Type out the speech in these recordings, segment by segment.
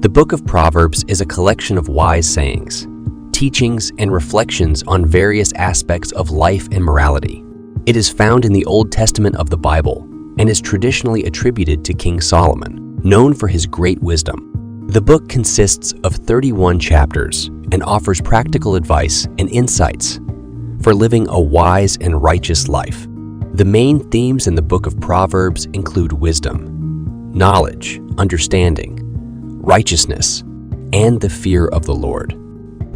The book of Proverbs is a collection of wise sayings, teachings, and reflections on various aspects of life and morality. It is found in the Old Testament of the Bible and is traditionally attributed to King Solomon, known for his great wisdom. The book consists of 31 chapters and offers practical advice and insights for living a wise and righteous life. The main themes in the book of Proverbs include wisdom, knowledge, understanding, righteousness, and the fear of the Lord.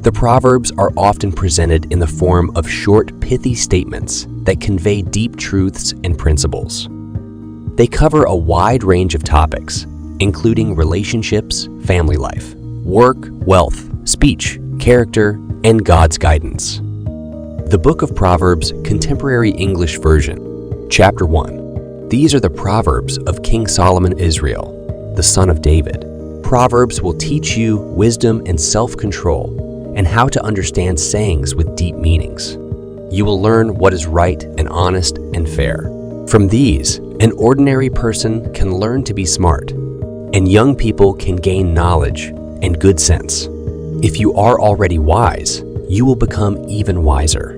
The Proverbs are often presented in the form of short, pithy statements that convey deep truths and principles. They cover a wide range of topics, including relationships, family life, work, wealth, speech, character, and God's guidance. The Book of Proverbs, Contemporary English Version, Chapter 1. These are the Proverbs of King Solomon Israel, the son of David. Proverbs will teach you wisdom and self-control and how to understand sayings with deep meanings. You will learn what is right and honest and fair. From these, an ordinary person can learn to be smart, and young people can gain knowledge and good sense. If you are already wise, you will become even wiser.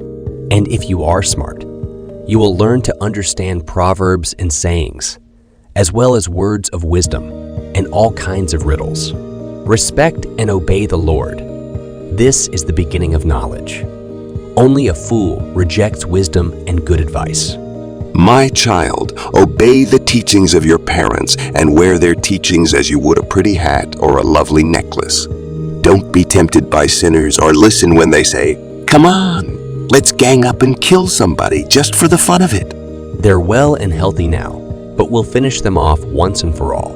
And if you are smart, you will learn to understand proverbs and sayings, as well as words of wisdom and all kinds of riddles. Respect and obey the Lord. This is the beginning of knowledge. Only a fool rejects wisdom and good advice. My child, obey the teachings of your parents and wear their teachings as you would a pretty hat or a lovely necklace. Don't be tempted by sinners or listen when they say, "Come on, let's gang up and kill somebody just for the fun of it." They're well and healthy now, but we'll finish them off once and for all.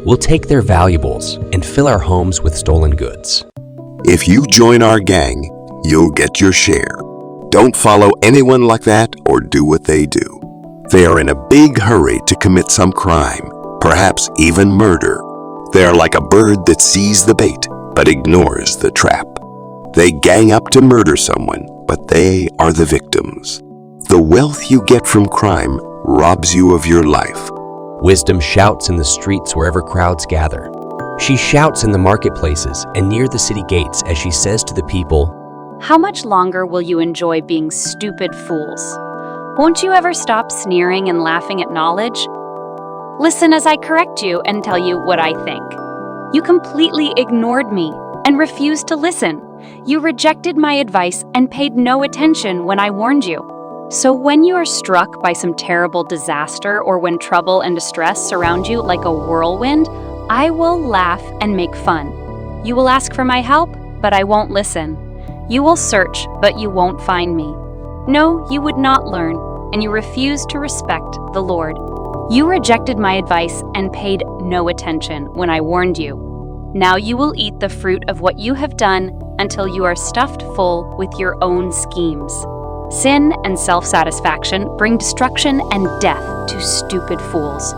We'll take their valuables and fill our homes with stolen goods. If you join our gang, you'll get your share. Don't follow anyone like that or do what they do. They are in a big hurry to commit some crime, perhaps even murder. They are like a bird that sees the bait but ignores the trap. They gang up to murder someone, but they are the victims. The wealth you get from crime robs you of your life. Wisdom shouts in the streets wherever crowds gather. She shouts in the marketplaces and near the city gates as she says to the people, "How much longer will you enjoy being stupid fools? Won't you ever stop sneering and laughing at knowledge? Listen as I correct you and tell you what I think. You completely ignored me and refused to listen. You rejected my advice and paid no attention when I warned you. So when you are struck by some terrible disaster or when trouble and distress surround you like a whirlwind, I will laugh and make fun. You will ask for my help, but I won't listen. You will search, but you won't find me. No, you would not learn, and you refuse to respect the Lord. You rejected my advice and paid no attention when I warned you. Now you will eat the fruit of what you have done until you are stuffed full with your own schemes. Sin and self-satisfaction bring destruction and death to stupid fools.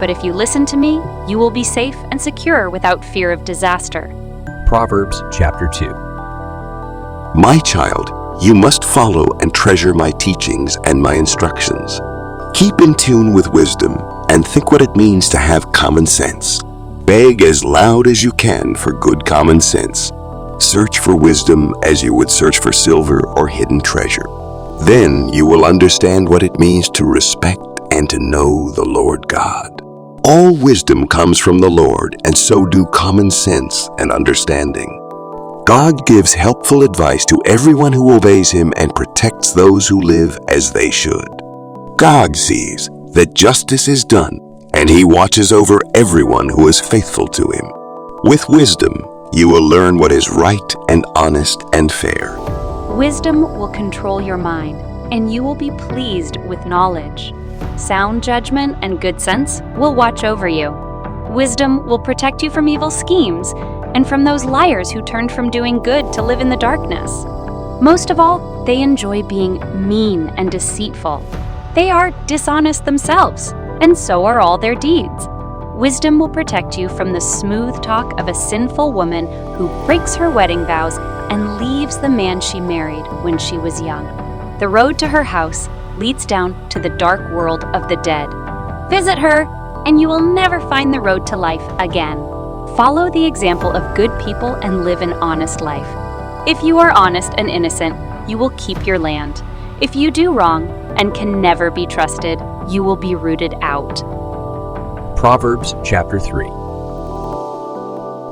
But if you listen to me, you will be safe and secure without fear of disaster." Proverbs chapter 2. My child, you must follow and treasure my teachings and my instructions. Keep in tune with wisdom and think what it means to have common sense. Beg as loud as you can for good common sense. Search for wisdom as you would search for silver or hidden treasure. Then you will understand what it means to respect and to know the Lord God. All wisdom comes from the Lord, and so do common sense and understanding. God gives helpful advice to everyone who obeys Him and protects those who live as they should. God sees that justice is done, and He watches over everyone who is faithful to Him. With wisdom, you will learn what is right and honest and fair. Wisdom will control your mind, and you will be pleased with knowledge. Sound judgment and good sense will watch over you. Wisdom will protect you from evil schemes and from those liars who turned from doing good to live in the darkness. Most of all, they enjoy being mean and deceitful. They are dishonest themselves, and so are all their deeds. Wisdom will protect you from the smooth talk of a sinful woman who breaks her wedding vows and leaves the man she married when she was young. The road to her house leads down to the dark world of the dead. Visit her, and you will never find the road to life again. Follow the example of good people and live an honest life. If you are honest and innocent, you will keep your land. If you do wrong and can never be trusted, you will be rooted out. Proverbs chapter 3.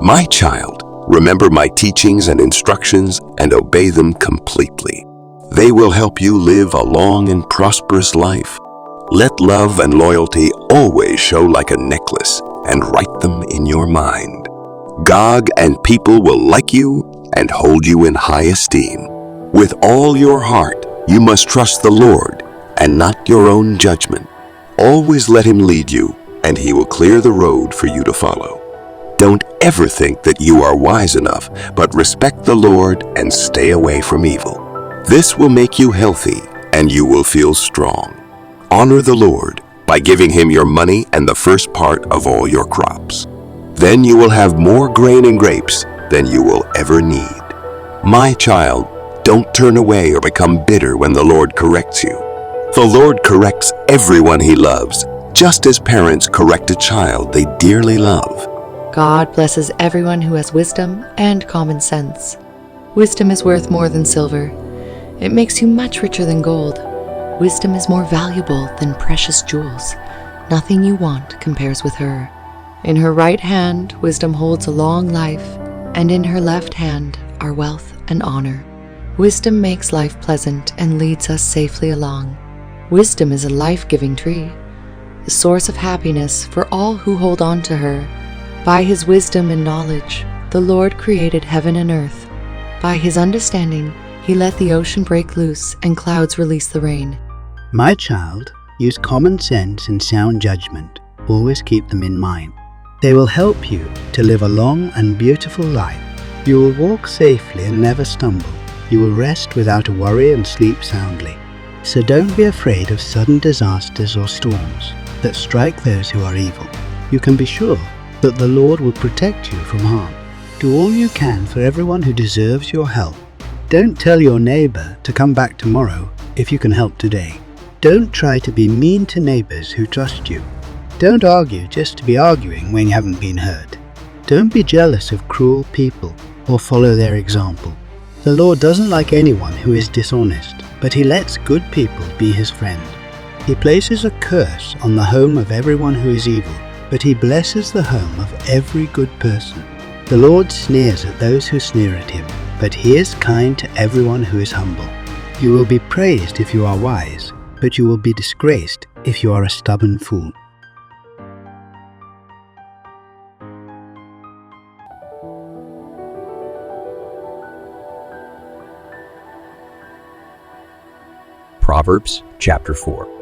My child, remember my teachings and instructions and obey them completely. They will help you live a long and prosperous life. Let love and loyalty always show like a necklace and write them in your mind. God and people will like you and hold you in high esteem. With all your heart, you must trust the Lord and not your own judgment. Always let Him lead you, and He will clear the road for you to follow. Don't ever think that you are wise enough, but respect the Lord and stay away from evil. This will make you healthy, and you will feel strong. Honor the Lord by giving Him your money and the first part of all your crops. Then you will have more grain and grapes than you will ever need. My child, don't turn away or become bitter when the Lord corrects you. The Lord corrects everyone He loves, just as parents correct a child they dearly love. God blesses everyone who has wisdom and common sense. Wisdom is worth more than silver. It makes you much richer than gold. Wisdom is more valuable than precious jewels. Nothing you want compares with her. In her right hand, wisdom holds a long life, and in her left hand are wealth and honor. Wisdom makes life pleasant and leads us safely along. Wisdom is a life-giving tree, the source of happiness for all who hold on to her. By His wisdom and knowledge, the Lord created heaven and earth. By His understanding, He let the ocean break loose and clouds release the rain. My child, use common sense and sound judgment. Always keep them in mind. They will help you to live a long and beautiful life. You will walk safely and never stumble. You will rest without a worry and sleep soundly. So don't be afraid of sudden disasters or storms that strike those who are evil. You can be sure that the Lord will protect you from harm. Do all you can for everyone who deserves your help. Don't tell your neighbor to come back tomorrow if you can help today. Don't try to be mean to neighbors who trust you. Don't argue just to be arguing when you haven't been heard. Don't be jealous of cruel people or follow their example. The Lord doesn't like anyone who is dishonest, but He lets good people be His friend. He places a curse on the home of everyone who is evil, but He blesses the home of every good person. The Lord sneers at those who sneer at Him, but He is kind to everyone who is humble. You will be praised if you are wise, but you will be disgraced if you are a stubborn fool. Proverbs chapter 4.